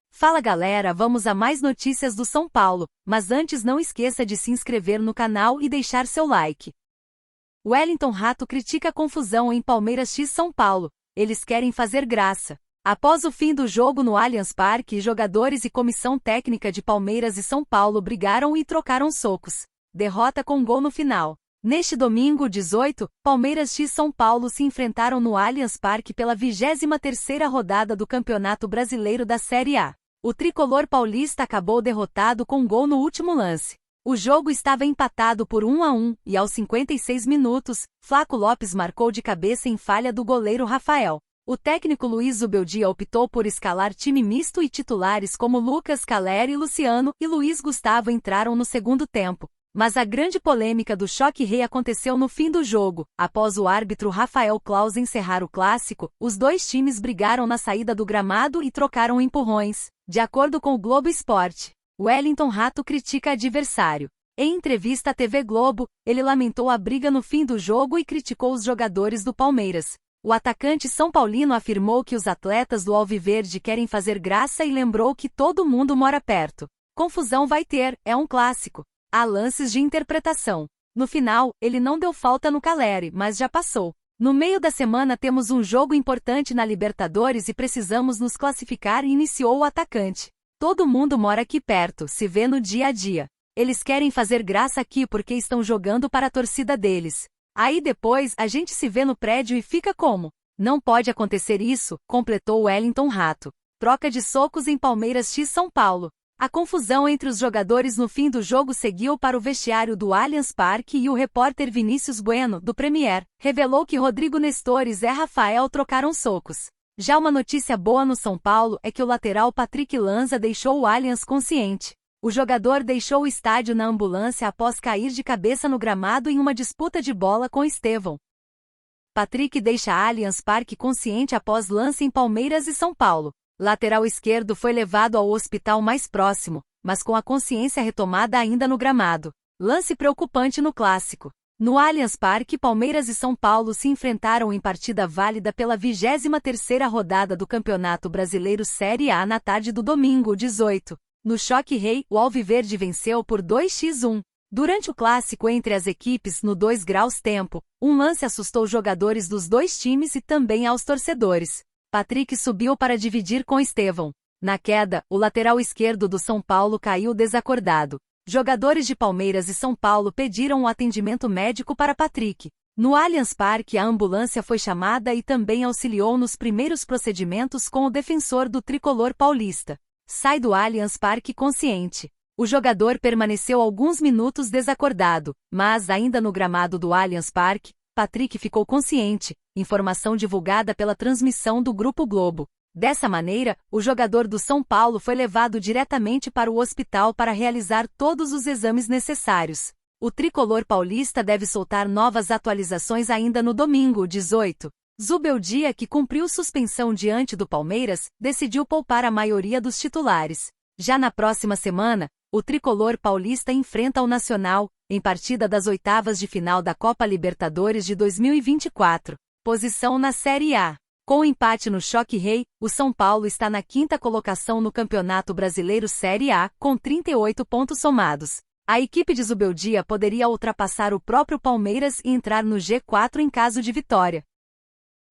Fala galera, vamos a mais notícias do São Paulo, mas antes não esqueça de se inscrever no canal e deixar seu like. Wellington Rato critica a confusão em Palmeiras x São Paulo, eles querem fazer graça. Após o fim do jogo no Allianz Parque, jogadores e comissão técnica de Palmeiras e São Paulo brigaram e trocaram socos. Derrota com gol no final. Neste domingo, 18, Palmeiras x São Paulo se enfrentaram no Allianz Parque pela 23ª rodada do Campeonato Brasileiro da Série A. O tricolor paulista acabou derrotado com gol no último lance. O jogo estava empatado por 1-1 e aos 56 minutos, Flaco Lopes marcou de cabeça em falha do goleiro Rafael. O técnico Luiz Zubeldia optou por escalar time misto e titulares como Lucas Caleri e Luciano e Luiz Gustavo entraram no segundo tempo. Mas a grande polêmica do choque rei aconteceu no fim do jogo. Após o árbitro Rafael Claus encerrar o clássico, os dois times brigaram na saída do gramado e trocaram empurrões. De acordo com o Globo Esporte, Wellington Rato critica adversário. Em entrevista à TV Globo, ele lamentou a briga no fim do jogo e criticou os jogadores do Palmeiras. O atacante são paulino afirmou que os atletas do Alviverde querem fazer graça e lembrou que todo mundo mora perto. Confusão vai ter, é um clássico. Há lances de interpretação. No final, ele não deu falta no Caleri, mas já passou. No meio da semana temos um jogo importante na Libertadores e precisamos nos classificar, iniciou o atacante. Todo mundo mora aqui perto, se vê no dia a dia. Eles querem fazer graça aqui porque estão jogando para a torcida deles. Aí depois a gente se vê no prédio e fica como? Não pode acontecer isso, completou Wellington Rato. Troca de socos em Palmeiras x São Paulo. A confusão entre os jogadores no fim do jogo seguiu para o vestiário do Allianz Parque e o repórter Vinícius Bueno, do Premier, revelou que Rodrigo Nestor e Zé Rafael trocaram socos. Já uma notícia boa no São Paulo é que o lateral Patrick Lanza deixou o Allianz consciente. O jogador deixou o estádio na ambulância após cair de cabeça no gramado em uma disputa de bola com Estevão. Patrick deixa Allianz Parque consciente após lance em Palmeiras e São Paulo. Lateral esquerdo foi levado ao hospital mais próximo, mas com a consciência retomada ainda no gramado. Lance preocupante no clássico. No Allianz Parque, Palmeiras e São Paulo se enfrentaram em partida válida pela 23ª rodada do Campeonato Brasileiro Série A na tarde do domingo, 18. No choque rei, o Alviverde venceu por 2-1. Durante o clássico entre as equipes no 2 graus tempo, um lance assustou jogadores dos dois times e também aos torcedores. Patrick subiu para dividir com Estevão. Na queda, o lateral esquerdo do São Paulo caiu desacordado. Jogadores de Palmeiras e São Paulo pediram um atendimento médico para Patrick. No Allianz Parque, a ambulância foi chamada e também auxiliou nos primeiros procedimentos com o defensor do tricolor paulista. Sai do Allianz Parque consciente. O jogador permaneceu alguns minutos desacordado, mas ainda no gramado do Allianz Parque, Patrick ficou consciente, informação divulgada pela transmissão do Grupo Globo. Dessa maneira, o jogador do São Paulo foi levado diretamente para o hospital para realizar todos os exames necessários. O tricolor paulista deve soltar novas atualizações ainda no domingo, 18. Zubeldia, que cumpriu suspensão diante do Palmeiras, decidiu poupar a maioria dos titulares. Já na próxima semana, o tricolor paulista enfrenta o Nacional, em partida das oitavas de final da Copa Libertadores de 2024. Posição na Série A. Com o empate no choque rei, o São Paulo está na 5ª colocação no Campeonato Brasileiro Série A, com 38 pontos somados. A equipe de Zubeldia poderia ultrapassar o próprio Palmeiras e entrar no G4 em caso de vitória.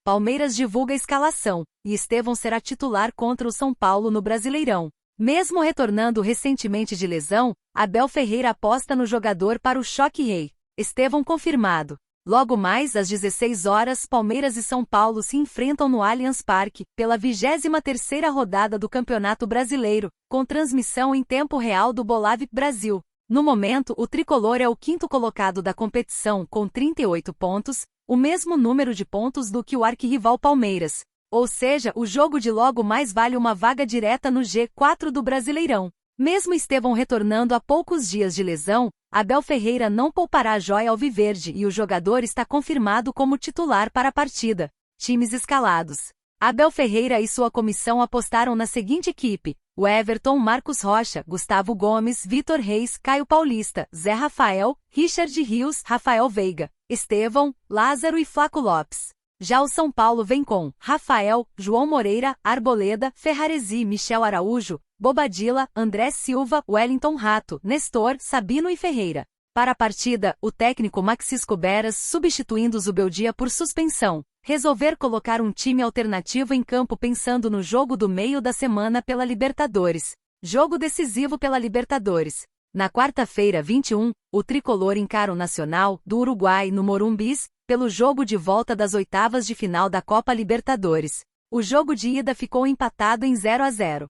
Palmeiras divulga a escalação, e Estevão será titular contra o São Paulo no Brasileirão. Mesmo retornando recentemente de lesão, Abel Ferreira aposta no jogador para o choque rei. Estevão confirmado. Logo mais às 16 horas, Palmeiras e São Paulo se enfrentam no Allianz Parque, pela 23ª rodada do Campeonato Brasileiro, com transmissão em tempo real do Bolave Brasil. No momento, o tricolor é o 5º colocado da competição com 38 pontos, o mesmo número de pontos do que o arquirrival Palmeiras. Ou seja, o jogo de logo mais vale uma vaga direta no G4 do Brasileirão. Mesmo Estevão retornando há poucos dias de lesão, Abel Ferreira não poupará a joia alviverde e o jogador está confirmado como titular para a partida. Times escalados. Abel Ferreira e sua comissão apostaram na seguinte equipe: o Everton, Marcos Rocha, Gustavo Gomes, Vitor Reis, Caio Paulista, Zé Rafael, Richard Rios, Rafael Veiga, Estevão, Lázaro e Flaco Lopes. Já o São Paulo vem com Rafael, João Moreira, Arboleda, Ferraresi, Michel Araújo, Bobadilla, André Silva, Wellington Rato, Nestor, Sabino e Ferreira. Para a partida, o técnico Maxisco Beras, substituindo Zubeldia por suspensão, resolver colocar um time alternativo em campo pensando no jogo do meio da semana pela Libertadores. Jogo decisivo pela Libertadores. Na quarta-feira, 21, o tricolor encara o Nacional, do Uruguai, no Morumbis, pelo jogo de volta das oitavas de final da Copa Libertadores. O jogo de ida ficou empatado em 0-0.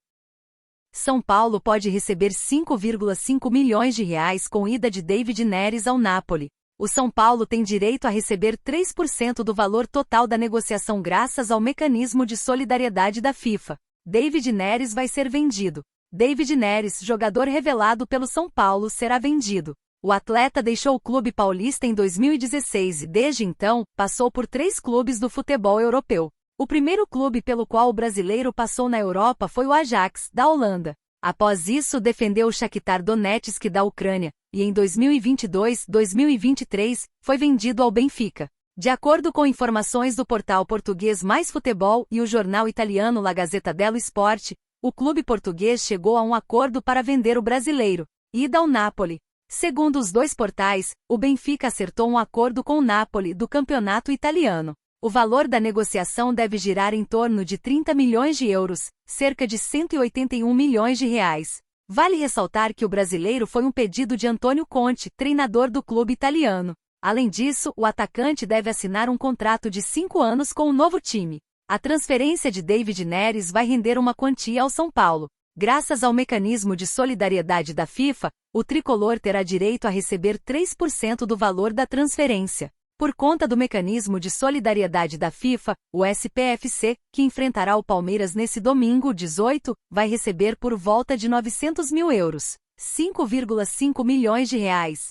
São Paulo pode receber 5,5 milhões de reais com ida de David Neres ao Napoli. O São Paulo tem direito a receber 3% do valor total da negociação graças ao mecanismo de solidariedade da FIFA. David Neres vai ser vendido. David Neres, jogador revelado pelo São Paulo, será vendido. O atleta deixou o clube paulista em 2016 e, desde então, passou por 3 clubes do futebol europeu. O primeiro clube pelo qual o brasileiro passou na Europa foi o Ajax, da Holanda. Após isso, defendeu o Shakhtar Donetsk da Ucrânia, e em 2022-2023, foi vendido ao Benfica. De acordo com informações do portal português Mais Futebol e o jornal italiano La Gazzetta dello Sport, o clube português chegou a um acordo para vender o brasileiro, ida ao Napoli. Segundo os dois portais, o Benfica acertou um acordo com o Napoli do campeonato italiano. O valor da negociação deve girar em torno de 30 milhões de euros, cerca de 181 milhões de reais. Vale ressaltar que o brasileiro foi um pedido de Antônio Conte, treinador do clube italiano. Além disso, o atacante deve assinar um contrato de 5 anos com o novo time. A transferência de David Neres vai render uma quantia ao São Paulo. Graças ao mecanismo de solidariedade da FIFA, o tricolor terá direito a receber 3% do valor da transferência. Por conta do mecanismo de solidariedade da FIFA, o SPFC, que enfrentará o Palmeiras nesse domingo, 18, vai receber por volta de 900 mil euros, 5,5 milhões de reais.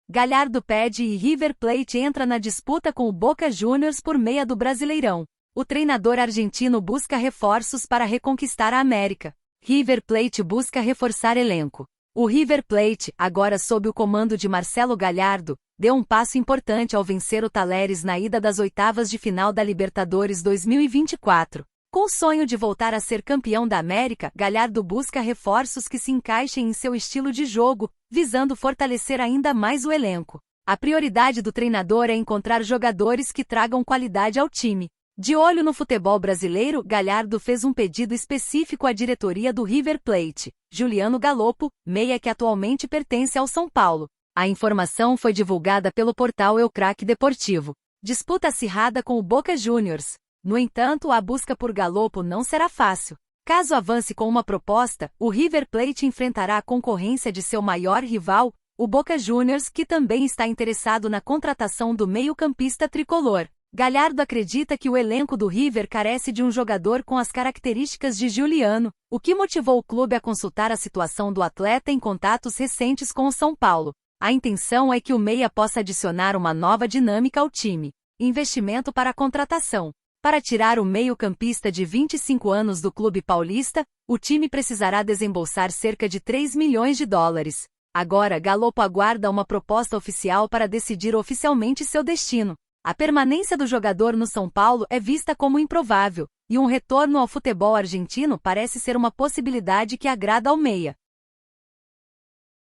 Galhardo pede e River Plate entra na disputa com o Boca Juniors por meia do Brasileirão. O treinador argentino busca reforços para reconquistar a América. River Plate busca reforçar elenco. O River Plate, agora sob o comando de Marcelo Galhardo, deu um passo importante ao vencer o Talleres na ida das oitavas de final da Libertadores 2024. Com o sonho de voltar a ser campeão da América, Galhardo busca reforços que se encaixem em seu estilo de jogo, visando fortalecer ainda mais o elenco. A prioridade do treinador é encontrar jogadores que tragam qualidade ao time. De olho no futebol brasileiro, Galhardo fez um pedido específico à diretoria do River Plate, Juliano Galopo, meia que atualmente pertence ao São Paulo. A informação foi divulgada pelo portal El Crack Deportivo. Disputa acirrada com o Boca Juniors. No entanto, a busca por Galopo não será fácil. Caso avance com uma proposta, o River Plate enfrentará a concorrência de seu maior rival, o Boca Juniors, que também está interessado na contratação do meio-campista tricolor. Galhardo acredita que o elenco do River carece de um jogador com as características de Juliano, o que motivou o clube a consultar a situação do atleta em contatos recentes com o São Paulo. A intenção é que o meia possa adicionar uma nova dinâmica ao time. Investimento para a contratação. Para tirar o meio-campista de 25 anos do clube paulista, o time precisará desembolsar cerca de 3 milhões de dólares. Agora, Galopo aguarda uma proposta oficial para decidir oficialmente seu destino. A permanência do jogador no São Paulo é vista como improvável, e um retorno ao futebol argentino parece ser uma possibilidade que agrada ao meia.